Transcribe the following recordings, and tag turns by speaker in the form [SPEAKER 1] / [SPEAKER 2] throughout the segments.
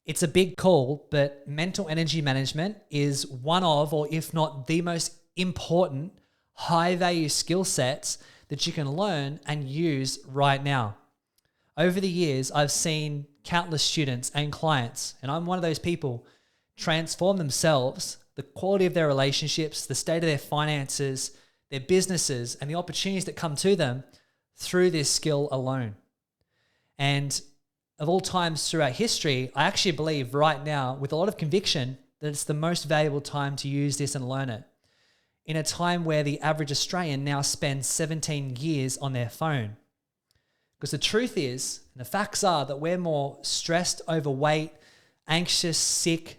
[SPEAKER 1] It's a big call, but mental energy management is one of, or if not the most important, high value skill sets that you can learn and use right now. Over the years, I've seen countless students and clients, and I'm one of those people, transform themselves, the quality of their relationships, the state of their finances, their businesses, and the opportunities that come to them through this skill alone. And of all times throughout history, I actually believe right now, with a lot of conviction, that it's the most valuable time to use this and learn it. In a time where the average Australian now spends 17 years on their phone. Because the truth is, and the facts are, that we're more stressed, overweight, anxious, sick,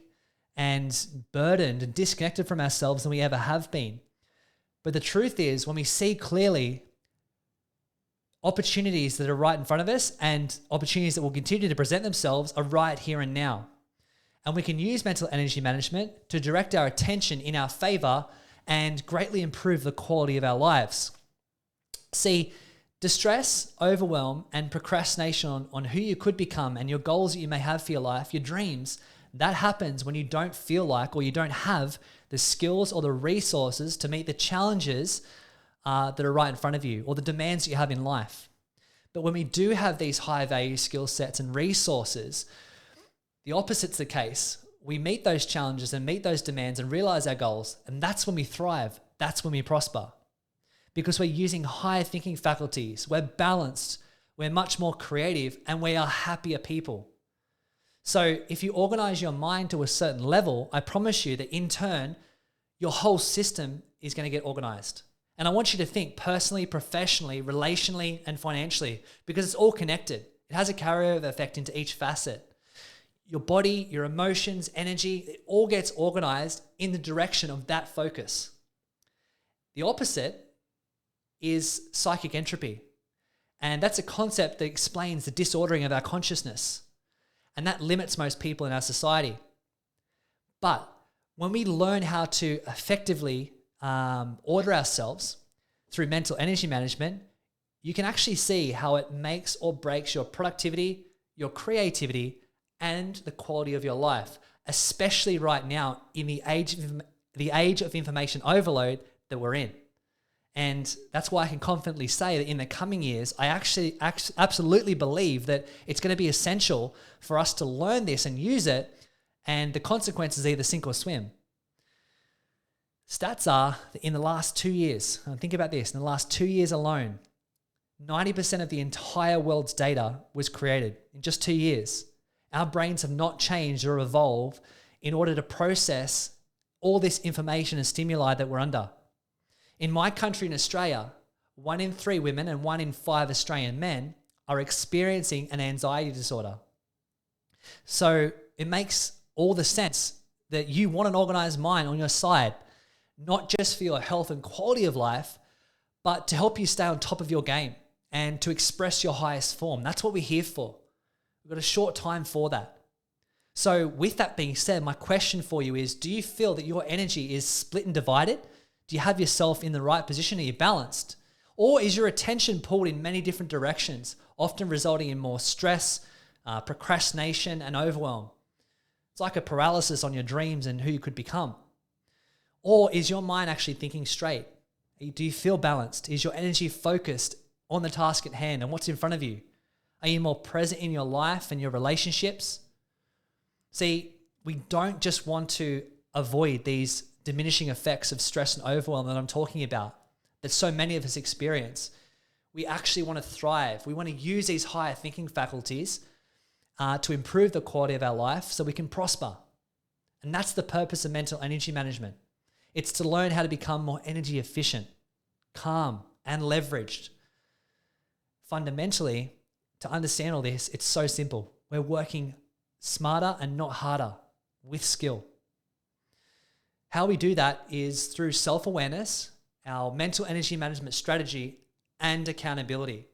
[SPEAKER 1] and burdened and disconnected from ourselves than we ever have been. But the truth is, when we see clearly opportunities that are right in front of us and opportunities that will continue to present themselves are right here and now. And we can use mental energy management to direct our attention in our favor and greatly improve the quality of our lives. See, distress, overwhelm, and procrastination on who you could become and your goals that you may have for your life, your dreams, that happens when you don't feel like or you don't have the skills or the resources to meet the challenges that are right in front of you or the demands that you have in life. But when we do have these high value skill sets and resources, the opposite's the case. We meet those challenges and meet those demands and realize our goals, and that's when we thrive. That's when we prosper. Because we're using higher thinking faculties, we're balanced, we're much more creative, and we are happier people. So if you organize your mind to a certain level, I promise you that in turn, your whole system is going to get organized. And I want you to think personally, professionally, relationally, and financially, because it's all connected. It has a carryover effect into each facet. Your body, your emotions, energy, it all gets organized in the direction of that focus. The opposite is psychic entropy. And that's a concept that explains the disordering of our consciousness. And that limits most people in our society. But when we learn how to effectively order ourselves through mental energy management, you can actually see how it makes or breaks your productivity, your creativity, and the quality of your life, especially right now in the age of information overload that we're in. And that's why I can confidently say that in the coming years, I actually absolutely believe that it's going to be essential for us to learn this and use it, and the consequences either sink or swim. Stats are that in the last 2 years, and think about this, in the last 2 years alone, 90% of the entire world's data was created in just 2 years. Our brains have not changed or evolved in order to process all this information and stimuli that we're under. In my country, in Australia, 1 in 3 women and 1 in 5 Australian men are experiencing an anxiety disorder. So it makes all the sense that you want an organized mind on your side, not just for your health and quality of life, but to help you stay on top of your game and to express your highest form. That's what we're here for. We've got a short time for that. So with that being said, my question for you is, do you feel that your energy is split and divided? Do you have yourself in the right position? Are you balanced? Or is your attention pulled in many different directions, often resulting in more stress, procrastination, and overwhelm? It's like a paralysis on your dreams and who you could become. Or is your mind actually thinking straight? Do you feel balanced? Is your energy focused on the task at hand and what's in front of you? Are you more present in your life and your relationships? See, we don't just want to avoid these diminishing effects of stress and overwhelm that I'm talking about, that so many of us experience. We actually want to thrive. We want to use these higher thinking faculties to improve the quality of our life so we can prosper. And that's the purpose of mental energy management. It's to learn how to become more energy efficient, calm, and leveraged. Fundamentally, to understand all this, it's so simple. We're working smarter and not harder with skill. How we do that is through self-awareness, our mental energy management strategy, and accountability.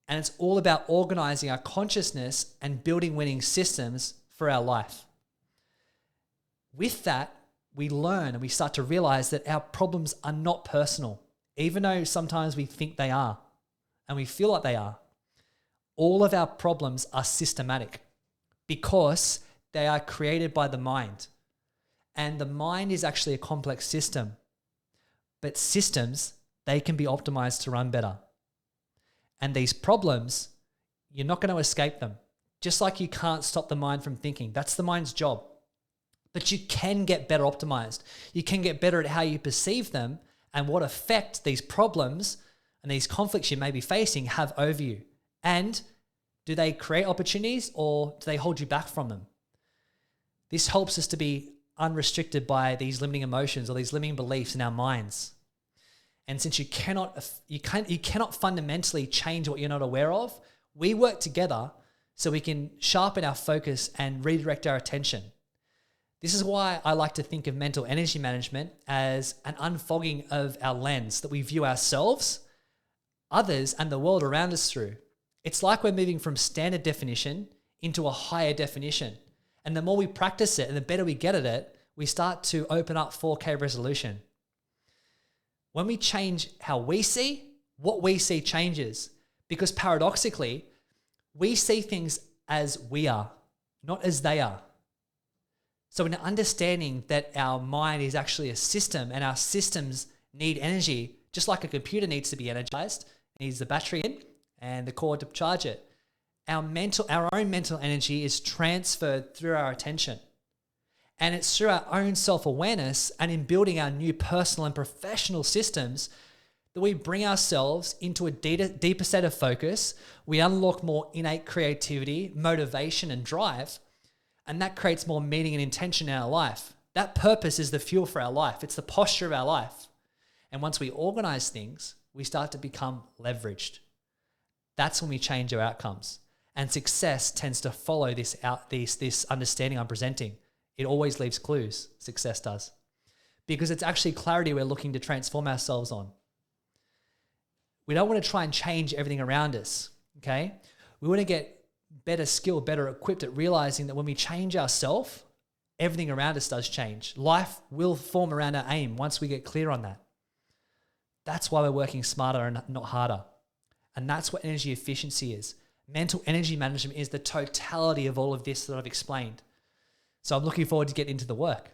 [SPEAKER 1] And it's all about organizing our consciousness and building winning systems for our life. With that, we learn and we start to realize that our problems are not personal, even though sometimes we think they are and we feel like they are. All of our problems are systematic because they are created by the mind. And the mind is actually a complex system. But systems, they can be optimized to run better. And these problems, you're not going to escape them. Just like you can't stop the mind from thinking. That's the mind's job. But you can get better optimized. You can get better at how you perceive them and what effect these problems and these conflicts you may be facing have over you. And do they create opportunities or do they hold you back from them? This helps us to be unrestricted by these limiting emotions or these limiting beliefs in our minds. And since you cannot fundamentally change what you're not aware of, we work together so we can sharpen our focus and redirect our attention. This is why I like to think of mental energy management as an unfogging of our lens that we view ourselves, others, and the world around us through. It's like we're moving from standard definition into a higher definition. And the more we practice it and the better we get at it, we start to open up 4K resolution. When we change how we see, what we see changes. Because paradoxically, we see things as we are, not as they are. So in understanding that our mind is actually a system and our systems need energy, just like a computer needs to be energized, it needs the battery in and the cord to charge it. Our own mental energy is transferred through our attention. And it's through our own self-awareness and in building our new personal and professional systems that we bring ourselves into a deeper set of focus. We unlock more innate creativity, motivation, and drive. And that creates more meaning and intention in our life. That purpose is the fuel for our life. It's the posture of our life. And once we organize things, we start to become leveraged. That's when we change our outcomes. And success tends to follow this understanding I'm presenting. It always leaves clues, success does. Because it's actually clarity we're looking to transform ourselves on. We don't want to try and change everything around us, okay? We want to get better skilled, better equipped at realizing that when we change ourselves, everything around us does change. Life will form around our aim once we get clear on that. That's why we're working smarter and not harder. And that's what energy efficiency is. Mental energy management is the totality of all of this that I've explained. So I'm looking forward to getting into the work.